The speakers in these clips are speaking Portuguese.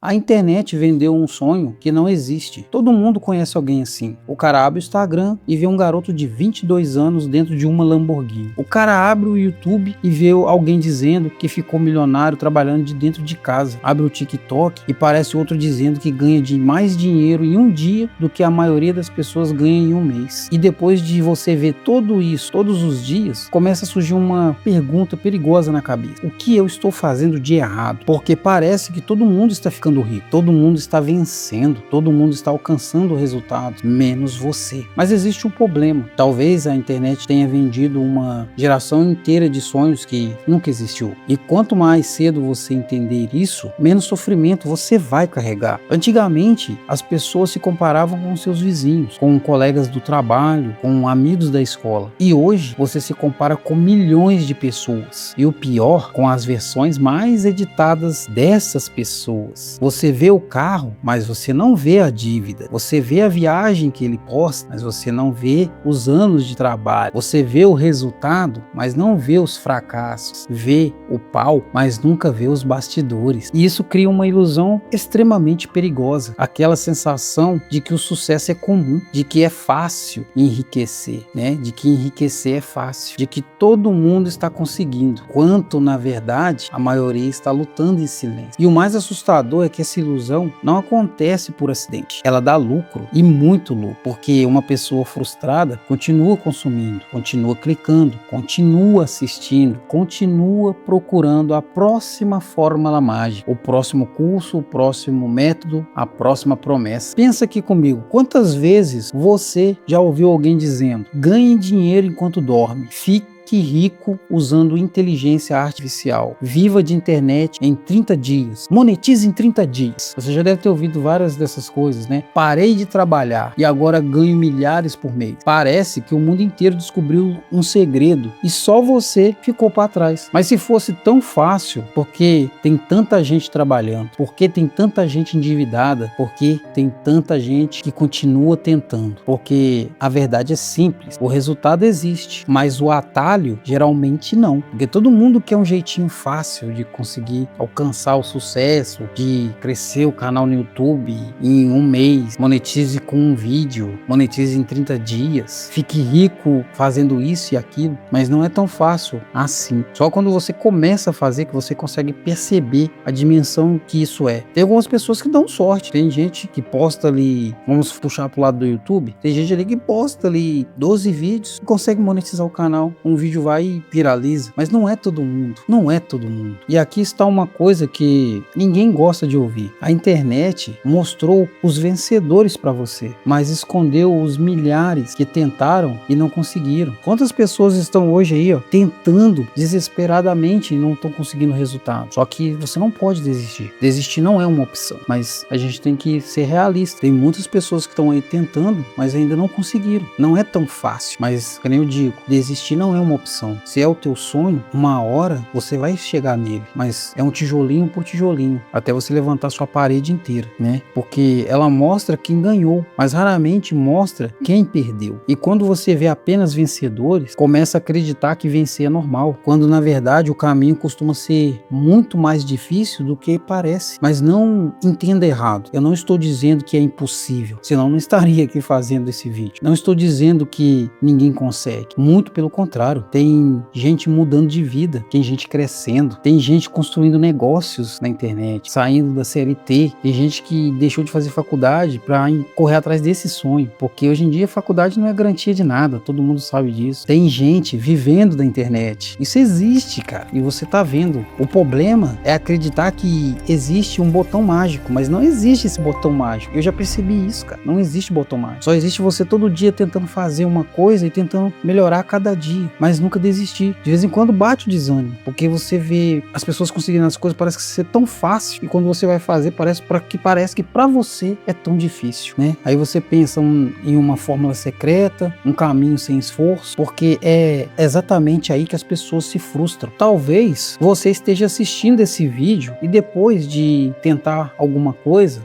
A internet vendeu um sonho que não existe. Todo mundo conhece alguém assim. O cara abre o Instagram e vê um garoto de 22 anos dentro de uma Lamborghini. O cara abre o YouTube e vê alguém dizendo que ficou milionário trabalhando de dentro de casa. Abre o TikTok e parece outro dizendo que ganha mais dinheiro em um dia do que a maioria das pessoas ganha em um mês. E depois de você ver tudo isso todos os dias, começa a surgir uma pergunta perigosa na cabeça. O que eu estou fazendo de errado? Porque parece que todo mundo está ficando rico, todo mundo está vencendo, todo mundo está alcançando resultados, menos você. Mas existe um problema. Talvez a internet tenha vendido uma geração inteira de sonhos que nunca existiu. E quanto mais cedo você entender isso, menos sofrimento você vai carregar. Antigamente, as pessoas se comparavam com seus vizinhos, com colegas do trabalho, com amigos da escola. E hoje, você se compara com milhões de pessoas. E o pior, com as versões mais editadas dessas pessoas. Você vê o carro, mas você não vê a dívida. Você vê a viagem que ele posta, mas você não vê os anos de trabalho. Você vê o resultado, mas não vê os fracassos. Vê o pau, mas nunca vê os bastidores. E isso cria uma ilusão extremamente perigosa. Aquela sensação de que o sucesso é comum, de que é fácil enriquecer, né? De que enriquecer é fácil, de que todo mundo está conseguindo, quanto na verdade a maioria está lutando em silêncio. E o mais assustador é que essa ilusão não acontece por acidente. Ela dá lucro, e muito lucro, porque uma pessoa frustrada continua consumindo, continua clicando, continua assistindo, continua procurando a próxima fórmula mágica, o próximo curso, o próximo método, a próxima promessa. Pensa aqui comigo, quantas vezes você já ouviu alguém dizendo: ganhe dinheiro enquanto dorme, fique rico usando inteligência artificial, viva de internet em 30 dias, monetize em 30 dias. Você já deve ter ouvido várias dessas coisas, né? Parei de trabalhar e agora ganho milhares por mês. Parece que o mundo inteiro descobriu um segredo e só você ficou para trás. Mas se fosse tão fácil, por que tem tanta gente trabalhando? Por que tem tanta gente endividada? Por que tem tanta gente que continua tentando? Porque a verdade é simples, o resultado existe, mas o atalho geralmente não, porque todo mundo quer um jeitinho fácil de conseguir alcançar o sucesso, de crescer o canal no YouTube em um mês, monetize com um vídeo, monetize em 30 dias, fique rico fazendo isso e aquilo, mas não é tão fácil assim. Só quando você começa a fazer que você consegue perceber a dimensão que isso é. Tem algumas pessoas que dão sorte, tem gente que posta ali, vamos puxar pro lado do YouTube, tem gente ali que posta ali 12 vídeos e consegue monetizar o canal, um vídeo vai e viraliza, mas não é todo mundo, não é todo mundo. E aqui está uma coisa que ninguém gosta de ouvir. A internet mostrou os vencedores para você, mas escondeu os milhares que tentaram e não conseguiram. Quantas pessoas estão hoje aí, tentando desesperadamente e não estão conseguindo resultado? Só que você não pode desistir. Desistir não é uma opção, mas a gente tem que ser realista. Tem muitas pessoas que estão aí tentando, mas ainda não conseguiram. Não é tão fácil, mas, como eu digo, desistir não é uma opção. Se é o teu sonho, uma hora você vai chegar nele, mas é um tijolinho por tijolinho, até você levantar sua parede inteira, né? Porque ela mostra quem ganhou, mas raramente mostra quem perdeu. E quando você vê apenas vencedores, começa a acreditar que vencer é normal, quando na verdade o caminho costuma ser muito mais difícil do que parece. Mas não entenda errado, eu não estou dizendo que é impossível, senão não estaria aqui fazendo esse vídeo. Não estou dizendo que ninguém consegue, muito pelo contrário. Tem gente mudando de vida, tem gente crescendo, tem gente construindo negócios na internet, saindo da CLT, tem gente que deixou de fazer faculdade para correr atrás desse sonho, porque hoje em dia a faculdade não é garantia de nada, todo mundo sabe disso. Tem gente vivendo da internet, isso existe, cara, e você tá vendo. O problema é acreditar que existe um botão mágico, mas não existe esse botão mágico. Eu já percebi isso, cara, não existe botão mágico, só existe você todo dia tentando fazer uma coisa e tentando melhorar a cada dia, mas nunca desistir. De vez em quando bate o desânimo, porque você vê as pessoas conseguindo as coisas, parece que ser tão fácil, e quando você vai fazer, parece que pra você é tão difícil, né? Aí você pensa em uma fórmula secreta, um caminho sem esforço, porque é exatamente aí que as pessoas se frustram. Talvez você esteja assistindo esse vídeo e depois de tentar alguma coisa,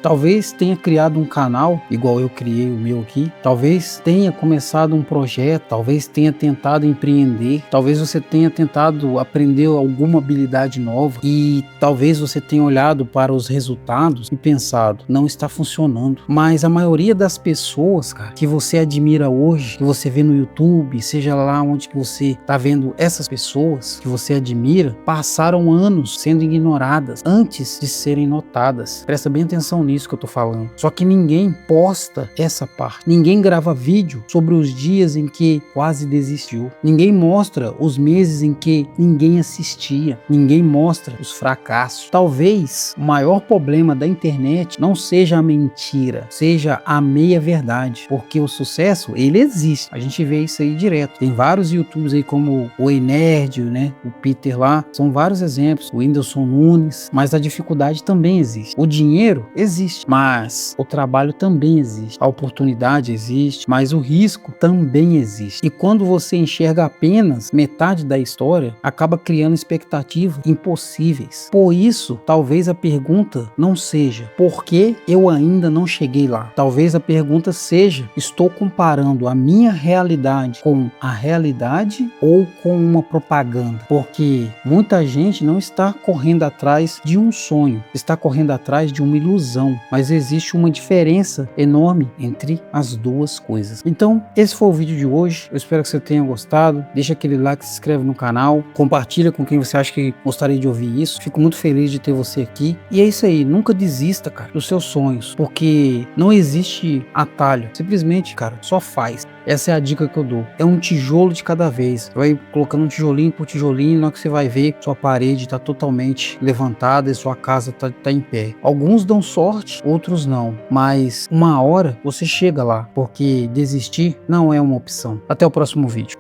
Talvez tenha criado um canal, igual eu criei o meu aqui. Talvez tenha começado um projeto, talvez tenha tentado empreender, talvez você tenha tentado aprender alguma habilidade nova e talvez você tenha olhado para os resultados e pensado, não está funcionando. Mas a maioria das pessoas, cara, que você admira hoje, que você vê no YouTube, seja lá onde que você está vendo essas pessoas que você admira, passaram anos sendo ignoradas antes de serem notadas. Presta bem atenção nisso que eu tô falando. Só que ninguém posta essa parte. Ninguém grava vídeo sobre os dias em que quase desistiu. Ninguém mostra os meses em que ninguém assistia. Ninguém mostra os fracassos. Talvez o maior problema da internet não seja a mentira, seja a meia-verdade. Porque o sucesso, ele existe. A gente vê isso aí direto. Tem vários YouTubers aí como o Nerd, né? O Peter lá. São vários exemplos. O Whindersson Nunes. Mas a dificuldade também existe. O dinheiro existe, mas o trabalho também existe. A oportunidade existe, mas o risco também existe. E quando você enxerga apenas metade da história, acaba criando expectativas impossíveis. Por isso, talvez a pergunta não seja por que eu ainda não cheguei lá. Talvez a pergunta seja: estou comparando a minha realidade com a realidade ou com uma propaganda? Porque muita gente não está correndo atrás de um sonho, está correndo atrás de uma ilusão, mas existe uma diferença enorme entre as duas coisas. Então, esse foi o vídeo de hoje. Eu espero que você tenha gostado. Deixa aquele like, se inscreve no canal, compartilha com quem você acha que gostaria de ouvir isso. Fico muito feliz de ter você aqui. E é isso aí, nunca desista, cara, dos seus sonhos, porque não existe atalho. Simplesmente, cara, só faz. Essa é a dica que eu dou. É um tijolo de cada vez. Você vai colocando um tijolinho por tijolinho, na hora que você vai ver, sua parede está totalmente levantada e sua casa tá em pé. Alguns dão sorte, outros não. Mas uma hora você chega lá, porque desistir não é uma opção. Até o próximo vídeo.